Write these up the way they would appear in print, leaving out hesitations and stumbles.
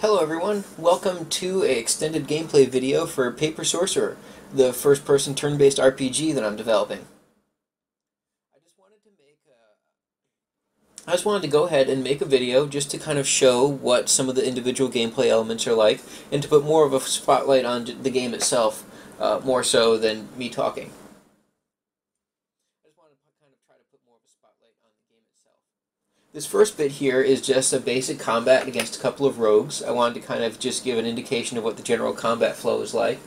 Hello everyone, welcome to an extended gameplay video for Paper Sorcerer, the first-person turn-based RPG that I'm developing. I just wanted to go ahead and make a video just to kind of show what some of the individual gameplay elements are like, and to put more of a spotlight on the game itself, more so than me talking. This first bit here is just a basic combat against a couple of rogues. I wanted to kind of just give an indication of what the general combat flow is like.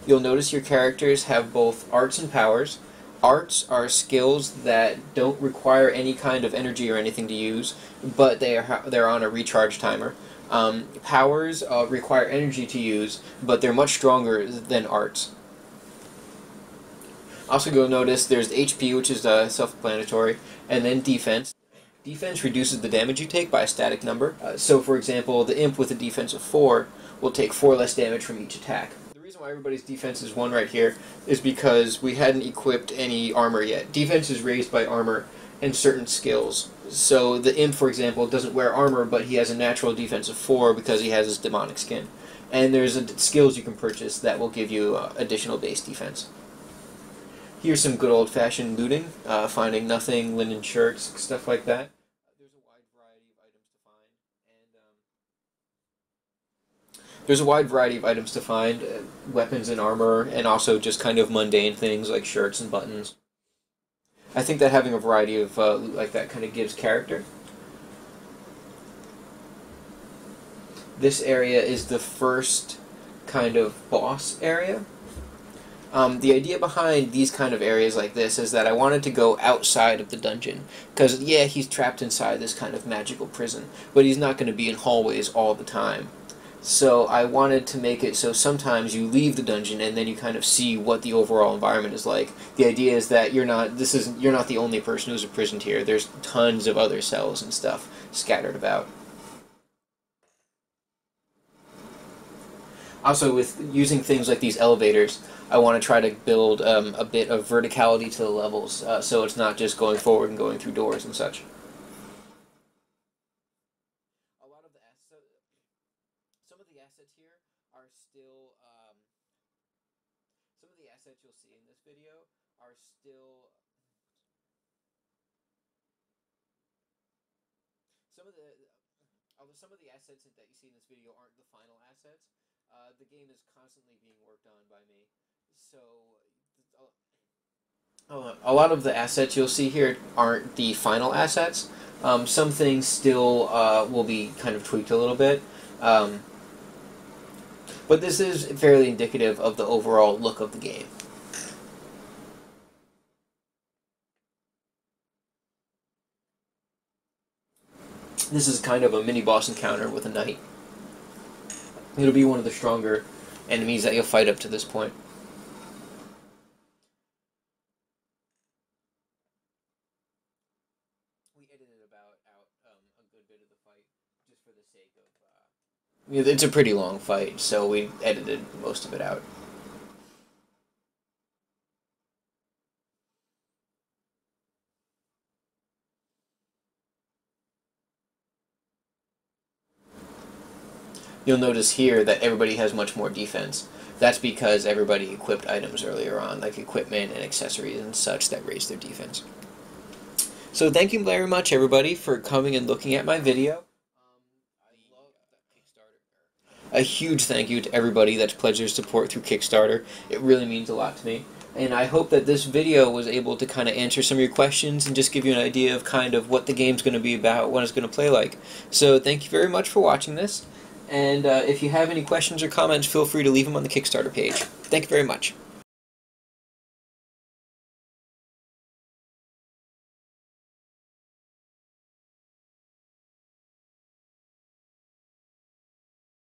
You'll notice your characters have both arts and powers. Arts are skills that don't require any kind of energy or anything to use, but they're on a recharge timer. Powers require energy to use, but they're much stronger than arts. Also, you'll notice there's HP, which is self-explanatory, and then defense. Defense reduces the damage you take by a static number. So, for example, the imp with a defense of 4 will take 4 less damage from each attack. The reason why everybody's defense is 1 right here is because we hadn't equipped any armor yet. Defense is raised by armor and certain skills. So the imp, for example, doesn't wear armor, but he has a natural defense of 4 because he has his demonic skin. And there's skills you can purchase that will give you additional base defense. Here's some good old-fashioned looting, finding nothing, linen shirts, stuff like that. There's a wide variety of items to find, weapons and armor, and also just kind of mundane things like shirts and buttons. I think that having a variety of loot like that kind of gives character. This area is the first kind of boss area. The idea behind these kind of areas like this is that I wanted to go outside of the dungeon. Because, yeah, he's trapped inside this kind of magical prison, but he's not going to be in hallways all the time. So I wanted to make it so sometimes you leave the dungeon and then you kind of see what the overall environment is like. The idea is that you're not the only person who's imprisoned here. There's tons of other cells and stuff scattered about. Also, with using things like these elevators, I want to try to build a bit of verticality to the levels, so it's not just going forward and going through doors and such. Some of the assets you'll see in this video are still although some of the assets that you see in this video aren't the final assets. The game is constantly being worked on by me, so a lot of the assets you'll see here aren't the final assets. Some things still will be kind of tweaked a little bit. But this is fairly indicative of the overall look of the game. This is kind of a mini-boss encounter with a knight. It'll be one of the stronger enemies that you'll fight up to this point. We edited out a good bit of the fight just for the sake of... It's a pretty long fight, so we edited most of it out. You'll notice here that everybody has much more defense. That's because everybody equipped items earlier on, like equipment and accessories and such that raise their defense. So thank you very much, everybody, for coming and looking at my video. A huge thank you to everybody that's pledged their support through Kickstarter. It really means a lot to me. And I hope that this video was able to kind of answer some of your questions and just give you an idea of kind of what the game's going to be about, what it's going to play like. So thank you very much for watching this. And if you have any questions or comments, feel free to leave them on the Kickstarter page. Thank you very much.